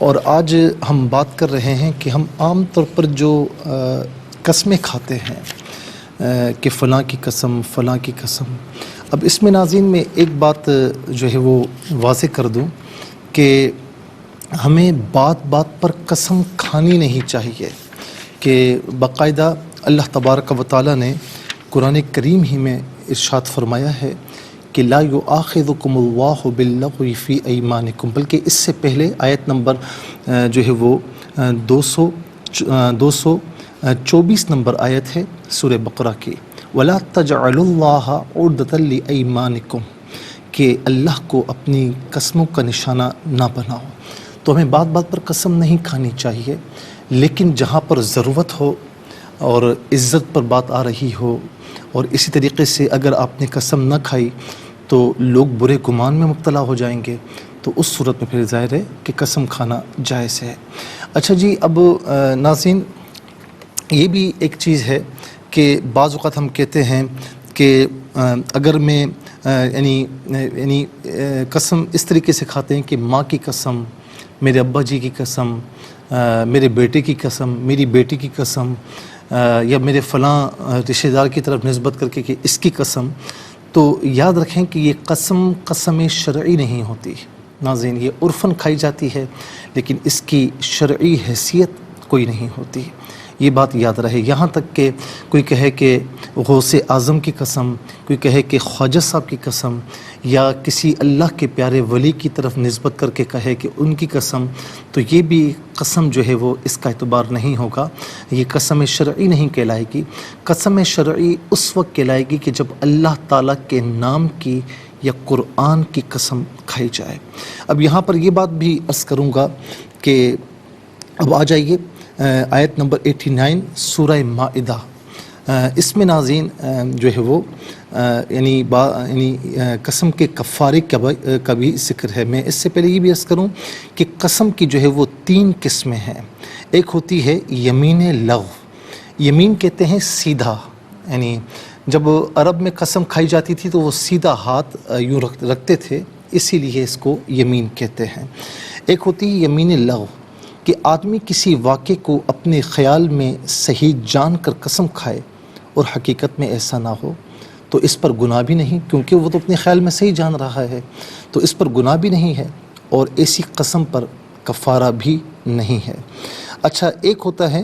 اور آج ہم بات کر رہے ہیں کہ ہم عام طور پر جو قسمیں کھاتے ہیں کہ فلاں کی قسم فلاں کی قسم. اب اس میں ناظرین میں ایک بات جو ہے وہ واضح کر دوں کہ ہمیں بات بات پر قسم کھانی نہیں چاہیے. کہ باقاعدہ اللہ تبارک و تعالیٰ نے قرآن کریم ہی میں ارشاد فرمایا ہے کہ لا یؤاخذکم اللہ باللغو فی ایمانکم، بلکہ اس سے پہلے آیت نمبر جو ہے وہ 224 نمبر آیت ہے سورہ بقرہ کی، ولا تجعلوا اللہ عرضۃ لایمانکم، کہ اللہ کو اپنی قسموں کا نشانہ نہ بناؤ. تو ہمیں بات بات پر قسم نہیں کھانی چاہیے، لیکن جہاں پر ضرورت ہو اور عزت پر بات آ رہی ہو، اور اسی طریقے سے اگر آپ نے قسم نہ کھائی تو لوگ برے گمان میں مبتلا ہو جائیں گے، تو اس صورت میں پھر ظاہر ہے کہ قسم کھانا جائز ہے. اچھا جی، اب ناظرین یہ بھی ایک چیز ہے کہ بعض اوقات ہم کہتے ہیں کہ اگر میں یعنی قسم اس طریقے سے کھاتے ہیں کہ ماں کی قسم، میرے ابا جی کی قسم، میرے بیٹے کی قسم، میری بیٹی کی قسم، یا میرے فلاں رشتہ دار کی طرف نسبت کر کے کہ اس کی قسم. تو یاد رکھیں کہ یہ قسم شرعی نہیں ہوتی ناظرین، یہ عرفاً کھائی جاتی ہے لیکن اس کی شرعی حیثیت کوئی نہیں ہوتی. یہ بات یاد رہے. یہاں تک کہ کوئی کہے کہ غوث اعظم کی قسم، کوئی کہے کہ خواجہ صاحب کی قسم، یا کسی اللہ کے پیارے ولی کی طرف نسبت کر کے کہے کہ ان کی قسم، تو یہ بھی قسم جو ہے وہ اس کا اعتبار نہیں ہوگا. یہ قسم شرعی نہیں کہلائے گی. قسم شرعی اس وقت کہلائے گی کہ جب اللہ تعالیٰ کے نام کی یا قرآن کی قسم کھائی جائے. اب یہاں پر یہ بات بھی عرض کروں گا کہ اب آ جائیے آیت نمبر 89 سورہ مائدہ. اس میں ناظرین جو ہے وہ یعنی قسم کے کفارے کا بھی ذکر ہے. میں اس سے پہلے یہ بھی عرض کروں کہ قسم کی جو ہے وہ 3 قسمیں ہیں. ایک ہوتی ہے یمین لغو. یمین کہتے ہیں سیدھا، یعنی جب عرب میں قسم کھائی جاتی تھی تو وہ سیدھا ہاتھ یوں رکھتے تھے، اسی لیے اس کو یمین کہتے ہیں. ایک ہوتی ہے یمین لغو کہ آدمی کسی واقعے کو اپنے خیال میں صحیح جان کر قسم کھائے اور حقیقت میں ایسا نہ ہو، تو اس پر گناہ بھی نہیں، کیونکہ وہ تو اپنے خیال میں صحیح جان رہا ہے، تو اس پر گناہ بھی نہیں ہے اور ایسی قسم پر کفارہ بھی نہیں ہے. اچھا، ایک ہوتا ہے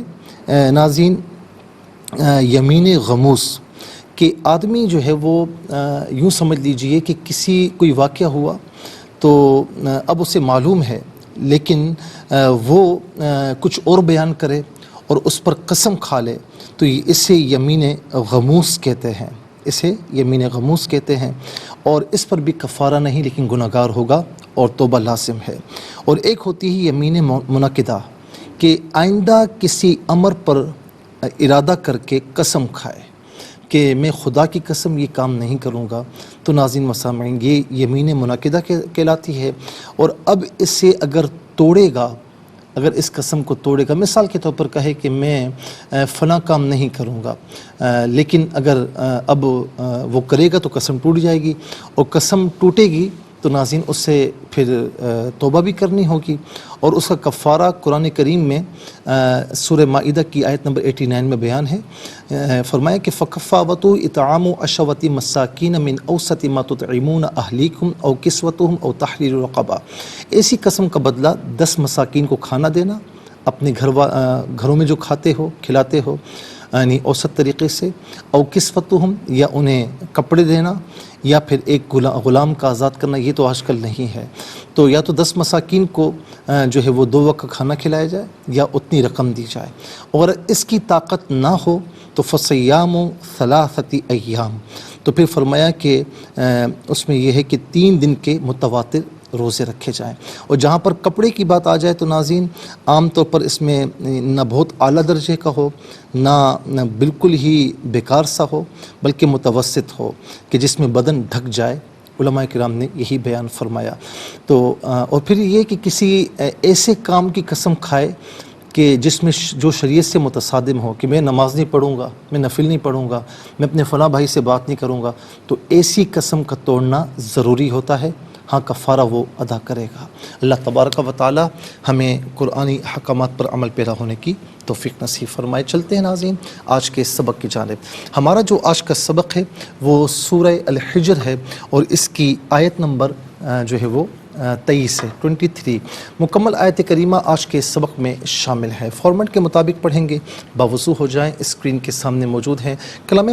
ناظرین یمین غموس کہ آدمی جو ہے وہ یوں سمجھ لیجئے کہ کوئی واقعہ ہوا تو اب اسے معلوم ہے، لیکن وہ کچھ اور بیان کرے اور اس پر قسم کھا لے، تو اسے یمین غموس کہتے ہیں. اسے یمین غموس کہتے ہیں، اور اس پر بھی کفارہ نہیں لیکن گناہگار ہوگا اور توبہ لازم ہے. اور ایک ہوتی ہے یمین منعقدہ کہ آئندہ کسی امر پر ارادہ کر کے قسم کھائے کہ میں خدا کی قسم یہ کام نہیں کروں گا، تو ناظرین و سامعین یہ یمین منعقدہ کہلاتی ہے. اور اب اسے اگر توڑے گا، اگر اس قسم کو توڑے گا، مثال کے طور پر کہے کہ میں فلاں کام نہیں کروں گا، لیکن اگر اب وہ کرے گا تو قسم ٹوٹ جائے گی، اور قسم ٹوٹے گی تو ناظرین اس سے پھر توبہ بھی کرنی ہوگی. اور اس کا کفارہ قرآن کریم میں سورہ مائدہ کی آیت نمبر 89 میں بیان ہے. فرمایا کہ فَكَفَّارَتُهُ إِطْعَامُ عَشَرَةِ مَسَاكِينَ مِنْ أَوْسَطِ مَا تُطْعِمُونَ أَهْلِيكُمْ أَوْ كِسْوَتُهُمْ أَوْ تَحْرِيرُ رَقَبَةٍ. ایسی قسم کا بدلہ 10 مساکین کو کھانا دینا، اپنے گھروں میں جو کھاتے ہو کھلاتے ہو یعنی اوسط طریقے سے، او کسوتہم یا انہیں کپڑے دینا، یا پھر ایک غلام کا آزاد کرنا. یہ تو آج کل نہیں ہے، تو یا تو 10 مساکین کو جو ہے وہ 2 وقت کا کھانا کھلایا جائے یا اتنی رقم دی جائے. اور اس کی طاقت نہ ہو تو فصیام 3 ایام. تو پھر فرمایا کہ اس میں یہ ہے کہ 3 دن کے متواتر روزے رکھے جائیں. اور جہاں پر کپڑے کی بات آ جائے تو ناظرین عام طور پر اس میں نہ بہت اعلیٰ درجے کا ہو، نہ بالکل ہی بیکار سا ہو، بلکہ متوسط ہو کہ جس میں بدن ڈھک جائے. علماء کرام نے یہی بیان فرمایا. تو اور پھر یہ کہ کسی ایسے کام کی قسم کھائے کہ جس میں جو شریعت سے متصادم ہو، کہ میں نماز نہیں پڑھوں گا، میں نفل نہیں پڑھوں گا، میں اپنے فلاں بھائی سے بات نہیں کروں گا، تو ایسی قسم کا توڑنا ضروری ہوتا ہے. ہاں کفارہ وہ ادا کرے گا۔ اللہ تبارک و تعالی ہمیں قرآنی احکامات پر عمل پیرا ہونے کی توفیق نصیب فرمائے۔ چلتے ہیں ناظرین آج کے سبق کی جانب۔ ہمارا جو آج کا سبق ہے وہ سورہ الحجر ہے اور اس کی آیت نمبر جو ہے وہ 23 ہے، 23 مکمل آیت کریمہ آج کے سبق میں شامل ہے۔ فارمیٹ کے مطابق پڑھیں گے، باوضو ہو جائیں، اسکرین کے سامنے موجود ہیں۔ کلام